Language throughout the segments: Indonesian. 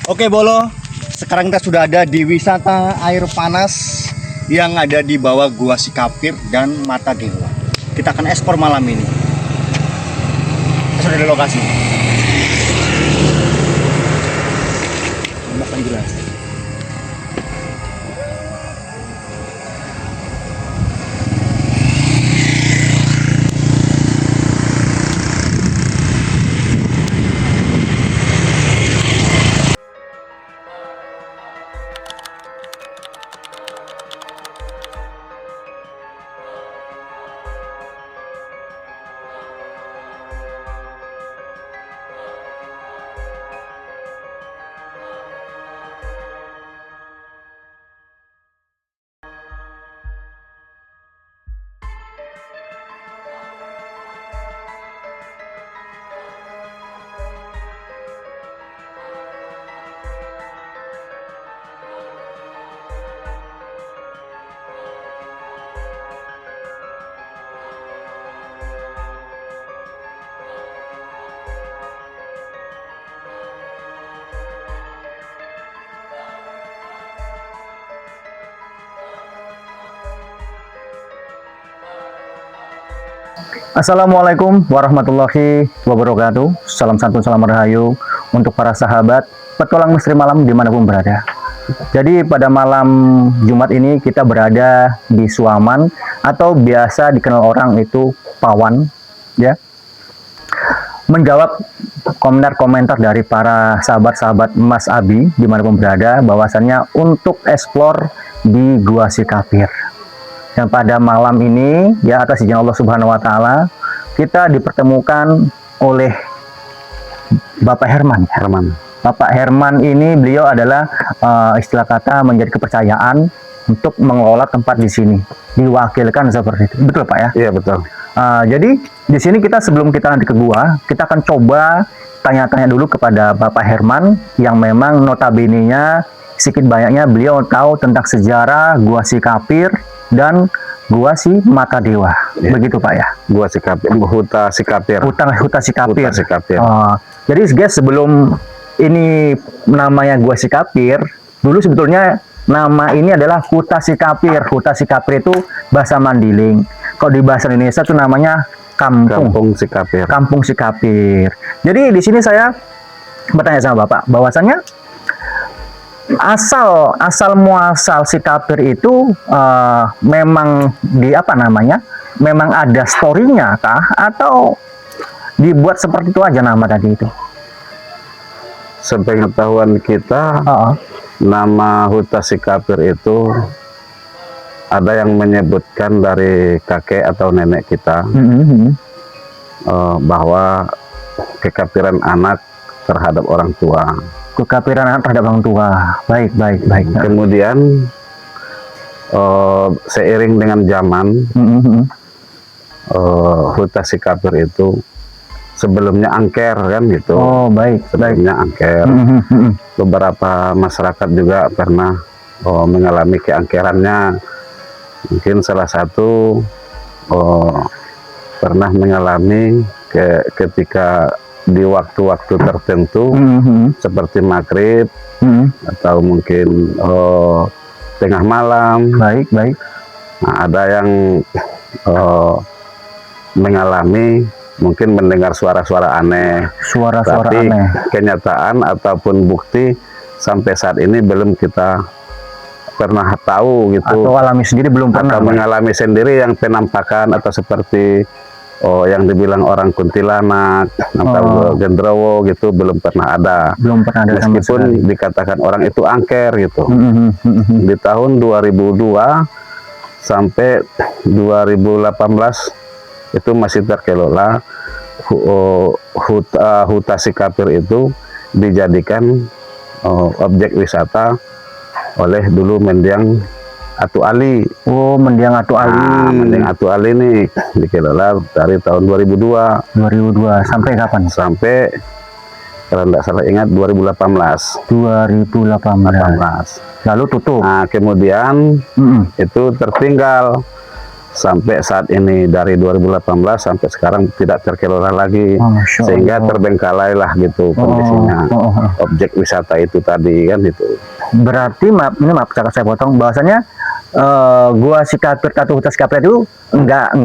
Oke Bolo, sekarang kita sudah ada di wisata air panas yang ada di bawah Gua Sikapir dan Mata Dewa. Kita akan ekspor malam ini. Kita sudah di lokasi. Makan jelas. Assalamualaikum warahmatullahi wabarakatuh. Salam santun, salam rahayu untuk para sahabat petualang misteri malam dimanapun berada. Jadi pada malam Jumat ini kita berada di Suaman atau biasa dikenal orang itu Pawan, ya. Menjawab komentar-komentar dari para sahabat-sahabat Mas Abi dimanapun berada, bahwasannya untuk eksplor di Gua Sikapir. Dan pada malam ini, ya atas izin Allah Subhanahu wa Ta'ala, kita dipertemukan oleh Bapak Herman. Bapak Herman ini, beliau adalah istilah kata menjadi kepercayaan untuk mengelola tempat di sini, diwakilkan seperti itu. Betul Pak ya? Iya betul. Jadi di sini kita sebelum kita nanti ke gua, kita akan coba tanya-tanya dulu kepada Bapak Herman yang memang notabene-nya sedikit banyaknya beliau tahu tentang sejarah Gua Sikapir dan Gua Si Mata Dewa, ya. Begitu Pak ya? Gua Sikapir, Huta Sikapir. Huta Sikapir. Huta Sikapir. Jadi guys, sebelum ini namanya Gua Sikapir, dulu sebetulnya nama ini adalah Huta Sikapir. Huta Sikapir itu bahasa Mandiling. Kalau di bahasa Indonesia itu namanya Kampung Sikapir. Kampung Sikapir. Jadi di sini saya bertanya sama Bapak, bahwasannya asal muasal Sikapir itu memang di apa namanya? Memang ada storynya kah atau dibuat seperti itu aja nama tadi itu? Sepengetahuan kita, nama Huta Sikapir itu ada yang menyebutkan dari kakek atau nenek kita bahwa kekapiran anak terhadap orang tua. Kekapiran anak terhadap orang tua. Baik. Kemudian seiring dengan zaman, Huta Sikapir itu sebelumnya angker kan gitu. Oh baik. Sebelumnya angker. Beberapa masyarakat juga pernah mengalami keangkerannya. Mungkin salah satu pernah mengalami ketika di waktu-waktu tertentu seperti maghrib atau mungkin tengah malam. Baik. Nah, ada yang mengalami mungkin mendengar suara-suara aneh. Tapi kenyataan ataupun bukti sampai saat ini belum kita pernah tahu gitu. Atau alami sendiri belum pernah. Atau mengalami sendiri yang penampakan atau seperti yang dibilang orang kuntilanak atau gendrowo gitu belum pernah ada. Meskipun dikatakan orang itu angker gitu. Di tahun 2002 sampai 2018 itu masih terkelola. Huta Sikapir itu dijadikan objek wisata oleh dulu Mendiang Atu Ali. Oh, Mendiang Atu Ali. Mendiang Atu Ali ini dikelola dari tahun 2002. Sampai kapan? Sampai kalau tidak salah ingat 2018. Lalu tutup. Nah, kemudian itu tertinggal sampai saat ini dari 2018 sampai sekarang tidak terkelola lagi, sehingga terbengkalai lah gitu kondisinya objek wisata itu tadi kan itu. Berarti maaf kakak saya potong, bahwasanya Gua Sikapir atau Huta Sikapir itu nggak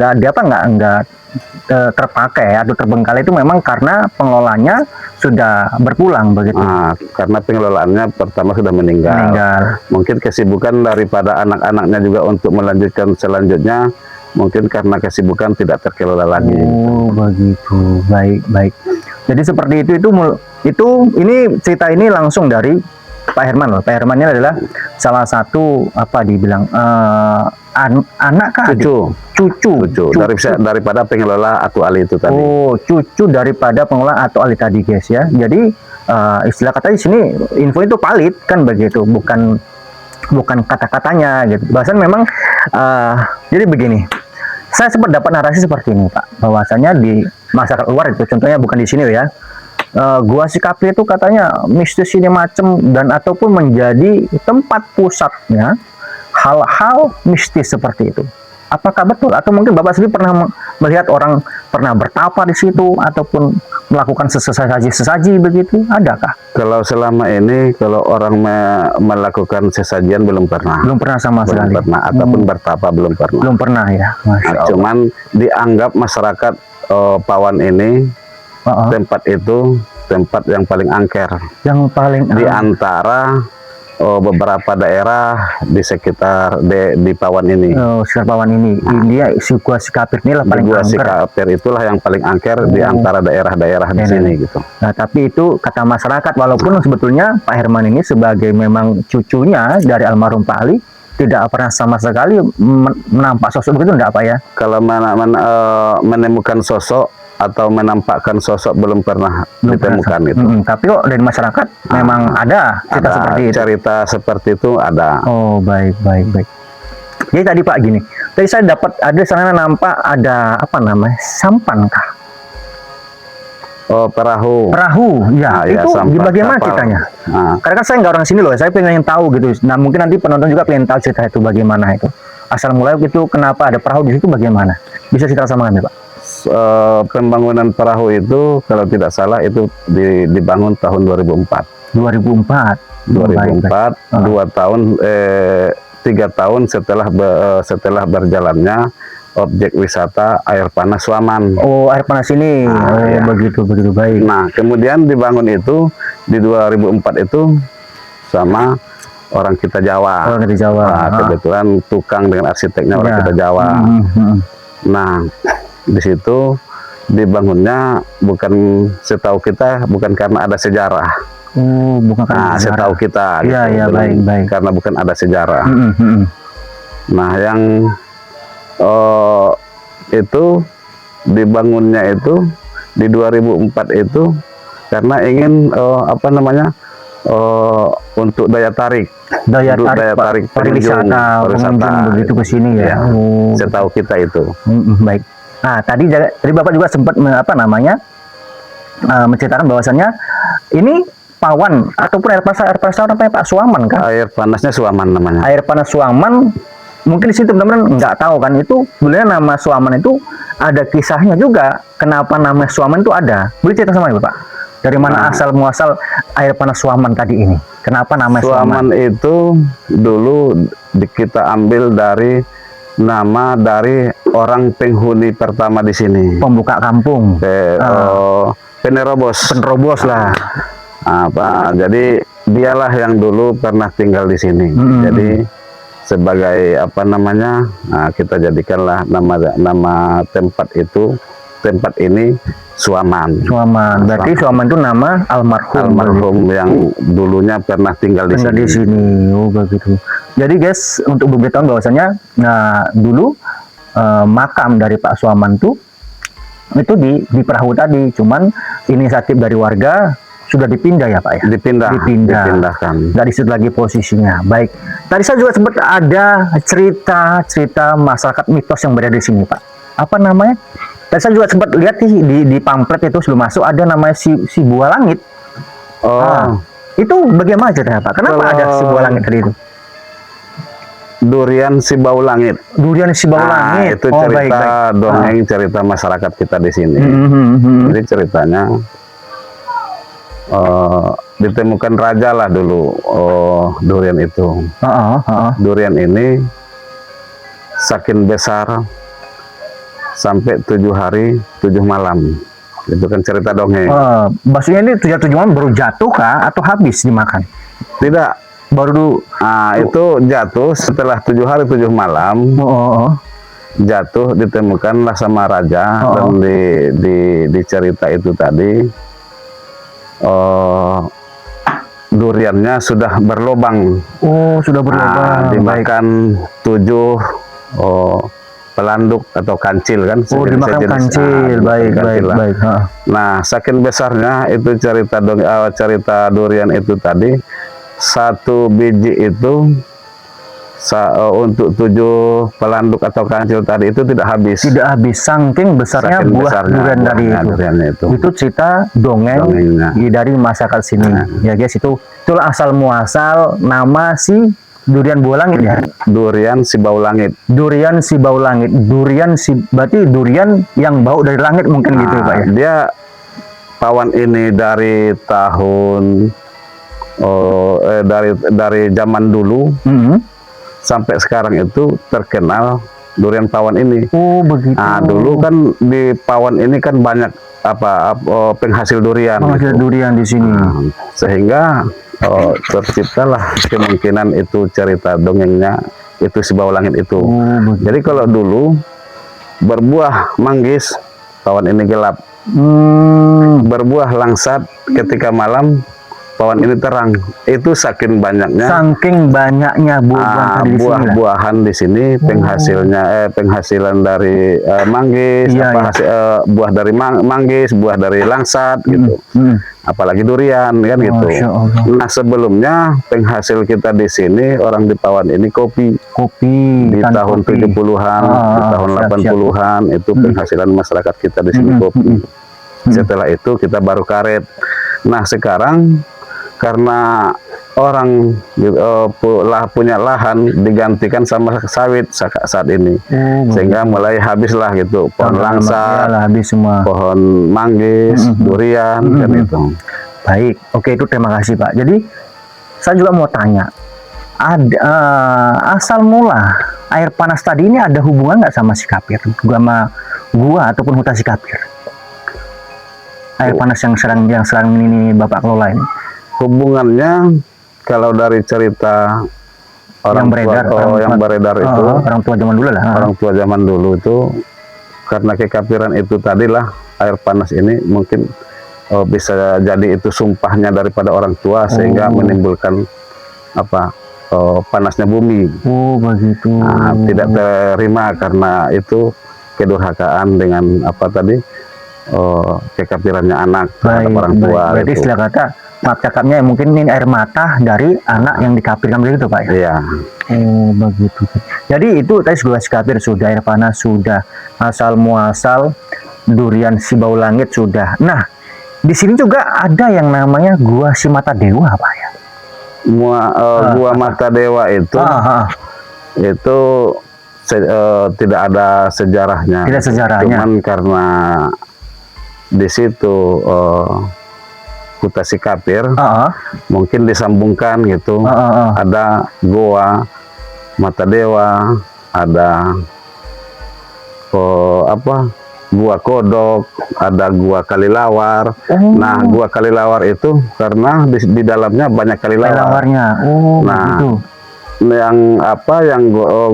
terpakai atau terbengkalai itu memang karena pengelolanya sudah berpulang begitu. Karena pengelolaannya pertama sudah meninggal. Mungkin kesibukan daripada anak-anaknya juga untuk melanjutkan selanjutnya, mungkin karena kesibukan tidak terkelola lagi. Oh begitu, baik. Jadi seperti itu ini cerita ini langsung dari Pak Herman loh. Pak Herman ini adalah salah satu dibilang anak kah? Cucu daripada pengelola Atu Ali itu tadi. Oh, cucu daripada pengelola Atu Ali tadi, guys ya. Jadi istilah kata di sini info itu valid kan begitu, bukan kata-katanya gitu. Bahkan memang jadi begini. Saya sempat dapat narasi seperti ini, Pak. Bahwasanya di masyarakat luar itu, contohnya bukan di sini ya. Gua Sikapir itu katanya mistis ini macam dan ataupun menjadi tempat pusatnya hal-hal mistis seperti itu. Apakah betul? Atau mungkin Bapak sendiri pernah melihat orang pernah bertapa di situ ataupun melakukan sesaji begitu? Adakah? Kalau selama ini kalau orang melakukan sesajian belum pernah. Belum pernah sama sekali. Belum pernah ataupun bertapa belum pernah. Belum pernah ya. Cuman dianggap masyarakat Pawan ini tempat itu tempat yang paling angker. Yang paling di antara beberapa daerah di sekitar di Pawan ini. Sekitar Pawan ini. Ini si Gua Sikapir ini lah paling angker. Gua Sikapir itulah yang paling angker di antara daerah-daerah di sini gitu. Nah, tapi itu kata masyarakat, walaupun sebetulnya Pak Herman ini sebagai memang cucunya dari almarhum Pak Ali tidak pernah sama sekali menampak sosok begitu, enggak Pak ya? Kalau menemukan sosok atau menampakkan sosok belum pernah ditemukan itu. Tapi kok dari masyarakat memang ada cerita seperti itu ada. Oh baik. Jadi tadi Pak gini, tadi saya dapat ada sana nampak ada apa namanya, sampan kah? Oh perahu ya, itu di bagian mana ceritanya? Karena kan saya nggak orang sini loh, saya pengen tahu gitu. Nah mungkin nanti penonton juga pengen tahu cerita itu bagaimana itu. Asal mulai itu kenapa ada perahu di situ bagaimana? Bisa cerita sama kami Pak? Pembangunan perahu itu kalau tidak salah itu dibangun tahun 2004. 2 tahun 3 tahun setelah berjalannya objek wisata air panas Suaman. Oh, air panas ini. Ya. Begitu baik. Nah, kemudian dibangun itu di 2004 itu sama orang kita Jawa. Kebetulan tukang dengan arsiteknya orang kita Jawa. Nah, di situ dibangunnya bukan setahu kita bukan karena ada sejarah. Bukan karena setahu kita. Iya, baik. Karena bukan ada sejarah. Nah, yang itu dibangunnya itu di 2004 itu karena ingin untuk daya tarik pengunjung begitu ke sini ya. Setahu kita itu. Baik. Nah, tadi Bapak juga sempat menceritakan bahwasannya ini Pawan ataupun air panas namanya Pak Suaman kan? Air panasnya Suaman namanya. Air panas Suaman, mungkin di situ teman-teman nggak tahu kan, itu sebenarnya nama Suaman itu ada kisahnya juga. Kenapa nama Suaman itu ada? Boleh cerita sama Bapak? Dari mana asal muasal air panas Suaman tadi ini? Kenapa nama Suaman? Itu dulu kita ambil dari nama dari orang penghuni pertama di sini. Pembuka kampung. Penerobos lah. Jadi dialah yang dulu pernah tinggal di sini. Jadi sebagai kita jadikanlah nama tempat ini Suaman. Berarti Suaman itu nama almarhum yang dulunya pernah tinggal di sini. Oh begitu. Jadi guys, untuk memberitahu bahwasanya dulu makam dari Pak Suaman itu di perahu tadi, cuman inisiatif dari warga sudah dipindah ya Pak ya? Dipindahkan. Dari situ lagi posisinya. Baik. Tadi saya juga sempat ada cerita masyarakat mitos yang berada di sini Pak. Apa namanya? Tadi saya juga sempat lihat di pamflet itu sebelum masuk ada namanya si Buah Langit. Itu bagaimana ceritanya Pak? Kenapa ada si Buah Langit tadi itu? Durian si bau langit. Durian si bau langit. Itu cerita dongeng, cerita masyarakat kita di sini. Jadi ceritanya ditemukan raja lah dulu durian itu. Durian ini saking besar sampai 7 hari 7 malam. Itu kan cerita dongeng. Maksudnya ini 7 malam baru jatuh kah atau habis dimakan? Tidak, baru itu jatuh setelah 7 hari 7 malam. Jatuh, ditemukanlah sama raja. Dan di cerita itu tadi duriannya sudah berlobang. Sudah berlobang. Dimakan 7 pelanduk atau kancil kan. Dimakan kancil. Baik. Nah, saking besarnya itu cerita durian itu tadi, 1 biji itu untuk 7 pelanduk atau kancil tadi itu tidak habis. Tidak habis, saking besarnya buah durian tadi itu. Itu cerita dongeng dari masyarakat sini. Ya guys, itulah asal muasal nama si durian bau langit ya. Durian si bau langit. Durian si bau langit. Berarti durian yang bau dari langit mungkin gitu Pak ya. Dia pawan ini dari tahun dari zaman dulu sampai sekarang itu terkenal durian pawan ini. Begitu. Dulu kan di pawan ini kan banyak penghasil durian. Durian di sini. Sehingga terciptalah kemungkinan itu cerita dongengnya itu si bau langit itu. Jadi kalau dulu berbuah manggis, pawan ini gelap. Berbuah langsat, ketika malam pawan ini terang. Itu saking banyaknya buah-buahan di sini, penghasilan dari manggis, buah dari manggis, buah dari langsat gitu. Apalagi durian kan gitu. Nah, sebelumnya penghasil kita di sini orang di Pawan ini kopi di tahun 70-an, di tahun 80-an itu penghasilan masyarakat kita di sini kopi. Setelah itu kita baru karet. Nah, sekarang karena orang punya lahan digantikan sama sawit saat ini, sehingga mulai habislah gitu pohon langsat, pohon manggis, durian dan itu. Baik, oke, itu terima kasih Pak. Jadi saya juga mau tanya, asal mula air panas tadi ini ada hubungan nggak sama si Kapir, sama gua ataupun hutan si Kapir? Air panas yang sekarang ini Bapak kelola ini. Hubungannya kalau dari cerita orang yang beredar itu orang tua zaman dulu lah. Orang tua zaman dulu itu karena kekafiran itu tadilah air panas ini mungkin bisa jadi itu sumpahnya daripada orang tua sehingga menimbulkan panasnya bumi. Begitu. Tidak terima karena itu kedurhakaan dengan kekafirannya anak terhadap orang tua. Berarti istilah kata maaf cakapnya mungkin ini air mata dari anak yang dikafirkan begitu Pak ya? Iya. Begitu. Jadi itu tadi sudah kafir, sudah air panas, sudah asal muasal durian si bau langit sudah. Nah, di sini juga ada yang namanya Gua Si Mata Dewa Pak ya? Gua Mata Dewa itu tidak ada sejarahnya. Tidak sejarahnya. Cuman karena di situ Kuta Si Kapir mungkin disambungkan gitu. Ada Goa Mata Dewa, ada Gua Kodok, ada Gua Kalilawar. Nah, Gua Kalilawar itu karena di dalamnya banyak kalilawarnya. Begitu. Yang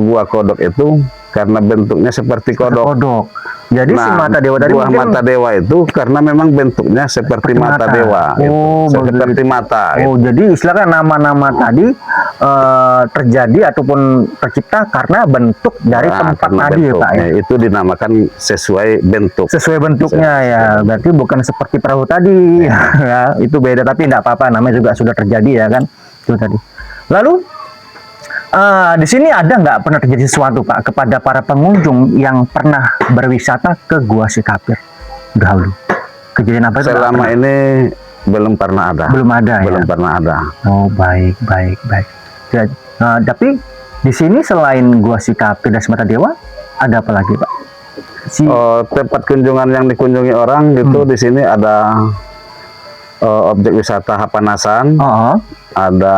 Gua Kodok itu karena bentuknya seperti kodok. Jadi si Mata Dewa tadi buah Mata Dewa itu karena memang bentuknya seperti mata dewa. Seperti mata. Jadi istilahnya nama-nama tadi terjadi ataupun tercipta karena bentuk dari tempat tadi ya Pak ya? Itu dinamakan sesuai bentuk. Sesuai bentuknya ya. Berarti bukan seperti perahu tadi. Ya, itu beda, tapi tidak apa-apa, namanya juga sudah terjadi ya kan. Itu tadi. Lalu di sini ada nggak pernah terjadi sesuatu Pak kepada para pengunjung yang pernah berwisata ke Gua Si Kapir dahulu? Kejadian apa itu? Selama ini belum pernah ada. Belum ada. Belum pernah ada. Baik. Tapi Di sini selain Gua Sikapir dan Semata Dewa, ada apa lagi, Pak? Tempat kunjungan yang dikunjungi orang gitu di sini ada objek wisata Hapanasan, ada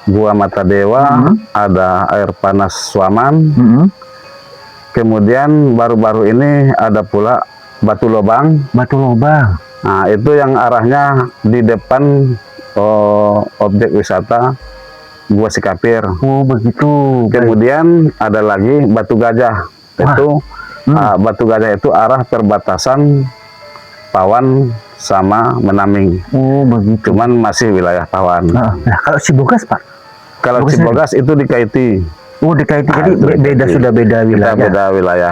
Gua Mata Dewa, ada air panas Suaman. Kemudian baru-baru ini ada pula Batu Lobang. Batu Lobang. Nah, itu yang arahnya di depan objek wisata Gua Sikapir. Oh, begitu. Kemudian ada lagi Batu Gajah. Itu Batu Gajah itu arah perbatasan Pawan sama Menaming. Oh, begitu. Cuman masih wilayah Pawan. Nah, kalau Cibogas, Pak? Kalau Cibogas itu di Kaiti. Oh, di Kaiti. Jadi sudah beda wilayah. Beda wilayah,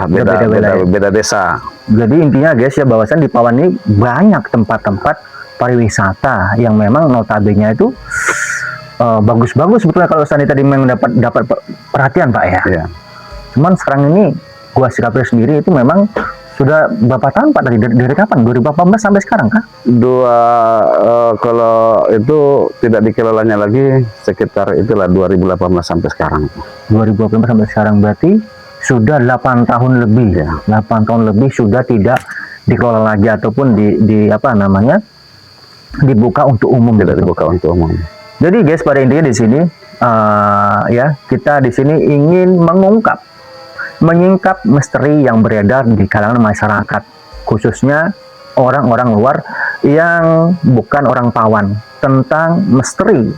beda desa. Jadi intinya guys ya, bahwasan di Pawan ini banyak tempat-tempat pariwisata yang memang notabene itu bagus-bagus sebetulnya kalau Sandi tadi memang dapat perhatian, Pak ya. Iya. Cuman sekarang ini Gua Sikapir sendiri itu memang sudah berapa tahun, Pak, dari kapan? 2018 sampai sekarang kah? Kalau itu tidak dikelolanya lagi sekitar itulah 2018 sampai sekarang. 2018 sampai sekarang berarti sudah 8 tahun lebih ya. 8 tahun lebih sudah tidak dikelola lagi ataupun dibuka untuk umum. Tidak dibuka untuk umum. Jadi guys, pada intinya di sini ya, kita di sini ingin menyingkap misteri yang beredar di kalangan masyarakat, khususnya orang-orang luar yang bukan orang Pawan, tentang misteri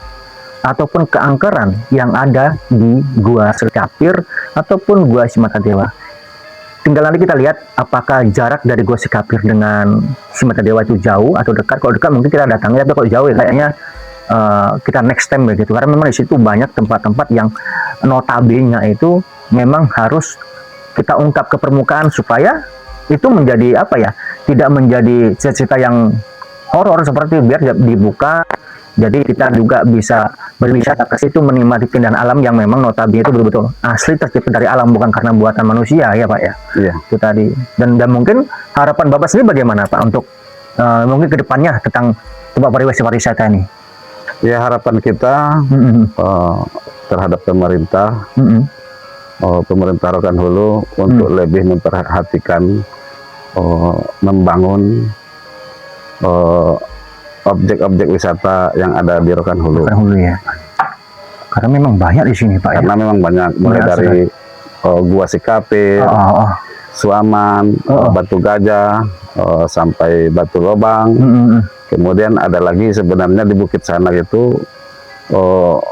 ataupun keangkeran yang ada di Gua Sikapir ataupun Gua Semata Dewa. Tinggal nanti kita lihat apakah jarak dari Gua Sikapir dengan Semata Dewa itu jauh atau dekat. Kalau dekat mungkin kita datangnya, tapi kalau jauh ya kayaknya kita next time begitu, karena memang di situ banyak tempat-tempat yang notabene itu memang harus kita ungkap ke permukaan supaya itu menjadi tidak menjadi cerita yang horor seperti, biar dibuka. Jadi kita juga bisa berwisata ke situ, menikmati keindahan alam yang memang notabene itu betul-betul asli tercipta dari alam, bukan karena buatan manusia ya, Pak ya. Iya. Itu tadi. Dan mungkin harapan Bapak sendiri bagaimana, Pak, untuk mungkin kedepannya tentang tempat pariwisata ini? Ya, harapan kita terhadap pemerintah, pemerintah Rokan Hulu untuk lebih memperhatikan membangun objek-objek wisata yang ada di Rokan Hulu. Rokan Hulu ya. Karena memang banyak di sini, Pak. Karena memang banyak, mulai dari Gua Sikapir, Suaman, Batu Gajah, sampai Batu Lobang. Kemudian ada lagi sebenarnya di Bukit Sana itu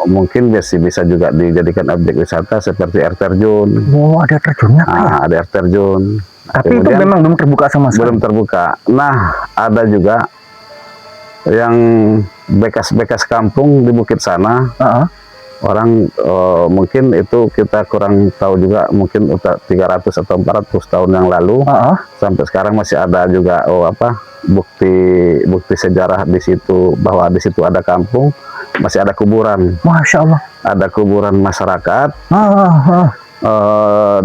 mungkin bisa juga dijadikan objek wisata seperti air terjun. Oh, ada terjunnya, Pak ya? Ada air terjun. Tapi kemudian, itu memang belum terbuka sama sekali. Belum terbuka. Nah, ada juga yang bekas-bekas kampung di Bukit Sana. Orang mungkin itu kita kurang tahu juga, mungkin 300 atau 400 tahun yang lalu sampai sekarang masih ada juga bukti sejarah di situ, bahwa di situ ada kampung, masih ada kuburan. Masya Allah. Ada kuburan masyarakat.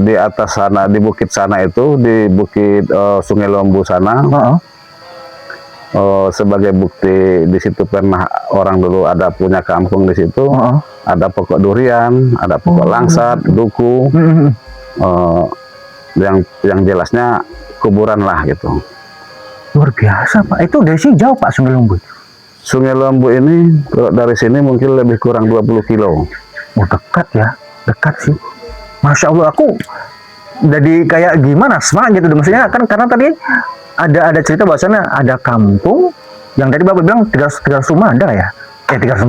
Di atas sana, di Bukit Sana itu, di Bukit Sungai Lombu sana. Sebagai bukti di situ pernah orang dulu ada punya kampung di situ. Ada pokok durian, ada pokok langsat, duku. Yang jelasnya kuburan lah gitu. Luar biasa, Pak. Itu dari sini jauh, Pak, Sungai Lombu? Sungai Lombu ini dari sini mungkin lebih kurang 20 kilo. Oh, dekat ya, dekat sih. Masya Allah, aku jadi kayak gimana, semangat gitu. Maksudnya kan karena tadi ada cerita bahwasannya ada kampung yang tadi Bapak bilang 300 rumah ada ya? 300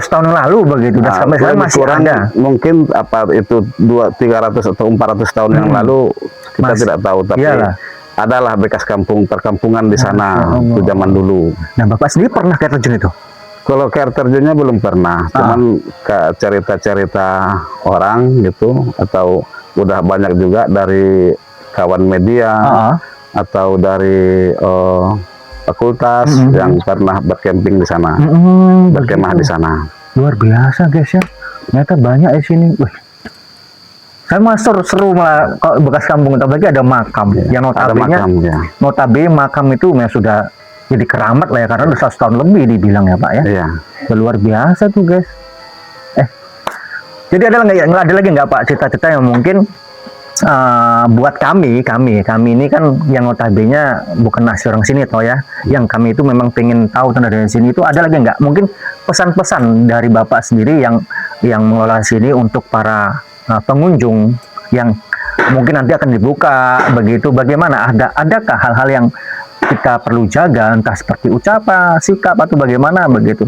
tahun yang lalu begitu. Dan sampai sekarang masih ada. Mungkin itu 300 atau 400 tahun yang lalu kita tidak tahu, tapi adalah bekas perkampungan di sana itu zaman dulu. Nah, Bapak sendiri pernah ke air terjun itu? Kalau ke air terjunnya belum pernah, cuman ke cerita-cerita orang gitu, atau udah banyak juga dari kawan media atau dari fakultas yang pernah bercamping di sana, berkemah di sana. Luar biasa, guys ya. Ternyata banyak di sini. Wih. Saya masuk seru malah kalau bekas kampung, apalagi ada makam. Yang notabene makam itu memang sudah jadi keramat lah ya, karena udah 100 tahun lebih dibilang ya, Pak ya. Iya. Luar biasa tuh, guys. Jadi ada lagi nggak Pak cerita-cerita yang mungkin buat kami ini kan yang notabene bukan nasi orang sini toh ya, yang kami itu memang pengen tahu tentang dari sini, itu ada lagi nggak mungkin pesan-pesan dari Bapak sendiri yang mengelola sini untuk para pengunjung yang mungkin nanti akan dibuka begitu, bagaimana, adakah hal-hal yang kita perlu jaga, entah seperti ucapan, sikap atau bagaimana begitu?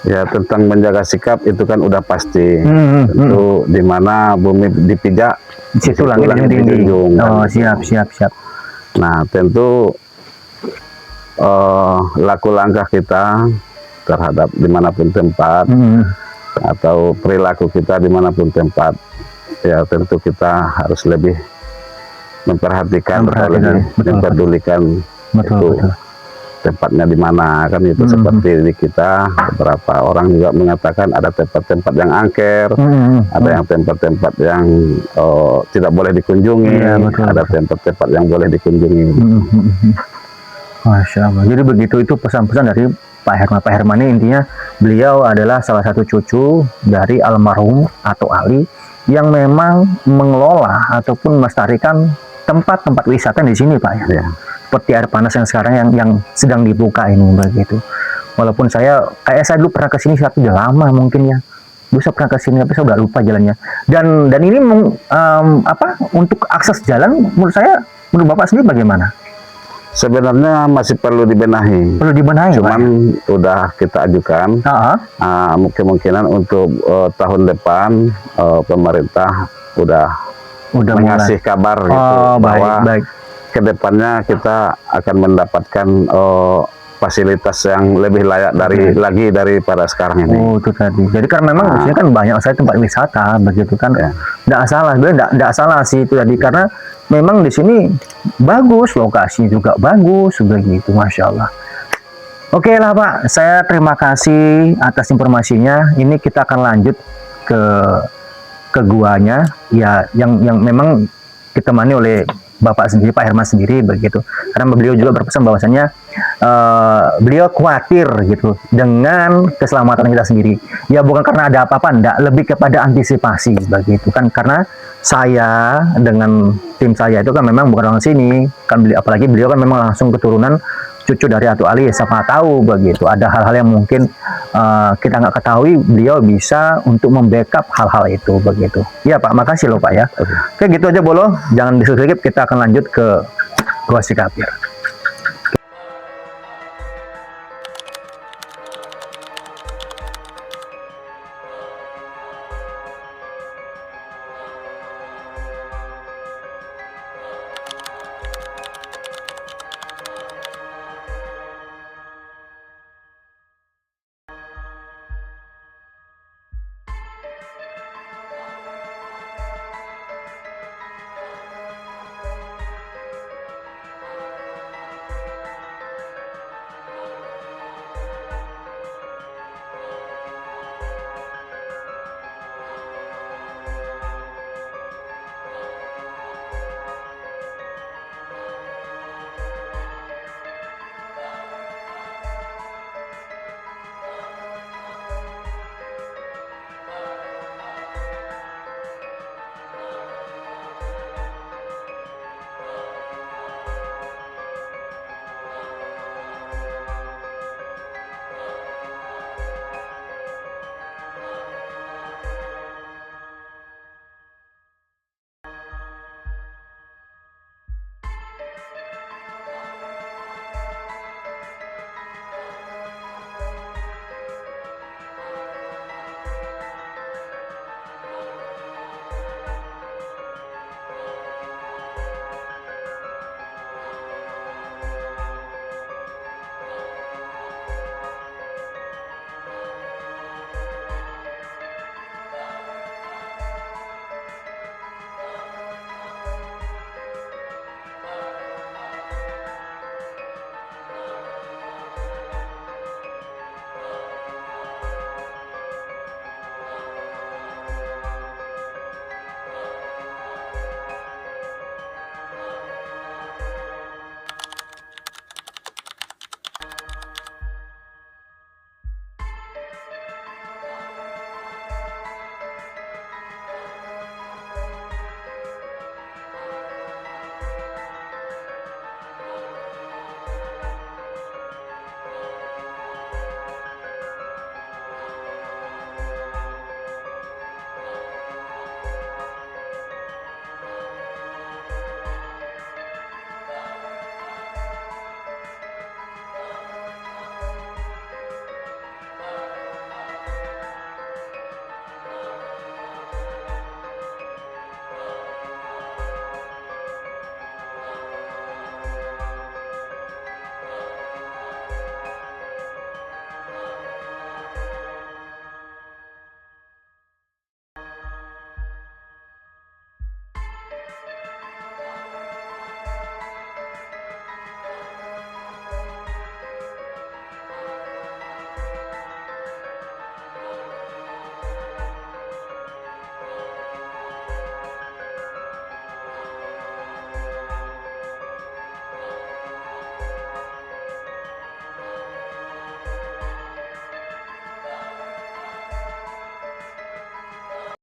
Ya, tentang menjaga sikap itu kan udah pasti. Itu di mana bumi dipijak, di situ langit dijunjung. Oh, siap. Nah, tentu laku langkah kita terhadap dimanapun tempat, atau perilaku kita dimanapun tempat, ya tentu kita harus lebih memperhatikan atau lebih mempedulikan itu tempatnya di mana, kan itu seperti di kita beberapa orang juga mengatakan ada tempat-tempat yang angker, ada yang tempat-tempat yang tidak boleh dikunjungi, ada tempat-tempat yang boleh dikunjungi. Masya Allah. Jadi begitu, itu pesan-pesan dari Pak Herman ini, intinya beliau adalah salah satu cucu dari almarhum atau Ali yang memang mengelola ataupun melestarikan tempat-tempat wisata di sini Pak ya. Seperti air panas yang sekarang yang sedang dibuka ini begitu. Walaupun saya dulu pernah ke sini, tapi udah lama mungkin ya. Dulu saya pernah ke sini tapi saya udah lupa jalannya. Dan ini untuk akses jalan menurut Bapak sendiri bagaimana? Sebenarnya masih perlu dibenahi. Cuman Pak, udah kita ajukan. Kemungkinan untuk tahun depan pemerintah udah mengasih kabar gitu bahwa kedepannya kita akan mendapatkan fasilitas yang lebih layak lagi daripada sekarang ini. Oh, itu tadi. Jadi kan memang di sini kan banyak tempat wisata begitu kan. Nggak salah, nggak salah sih itu tadi, karena memang di sini bagus, lokasinya juga bagus begitu, Masya Allah. Oke lah Pak, saya terima kasih atas informasinya. Ini kita akan lanjut ke guanya ya, yang memang ditemani oleh Bapak sendiri, Pak Herman sendiri begitu. Karena beliau juga berpesan bahwasannya beliau khawatir gitu dengan keselamatan kita sendiri. Ya bukan karena ada apa-apa, enggak, lebih kepada antisipasi begitu kan. Karena saya dengan tim saya itu kan memang bukan orang sini kan, apalagi beliau kan memang langsung keturunan cucu dari Atu Ali, siapa tahu begitu ada hal-hal yang mungkin kita nggak ketahui, beliau bisa untuk membackup hal-hal itu begitu. Ya Pak, makasih loh Pak ya. Oke gitu aja Bolo, jangan di skip, kita akan lanjut ke Gua Si Kafir.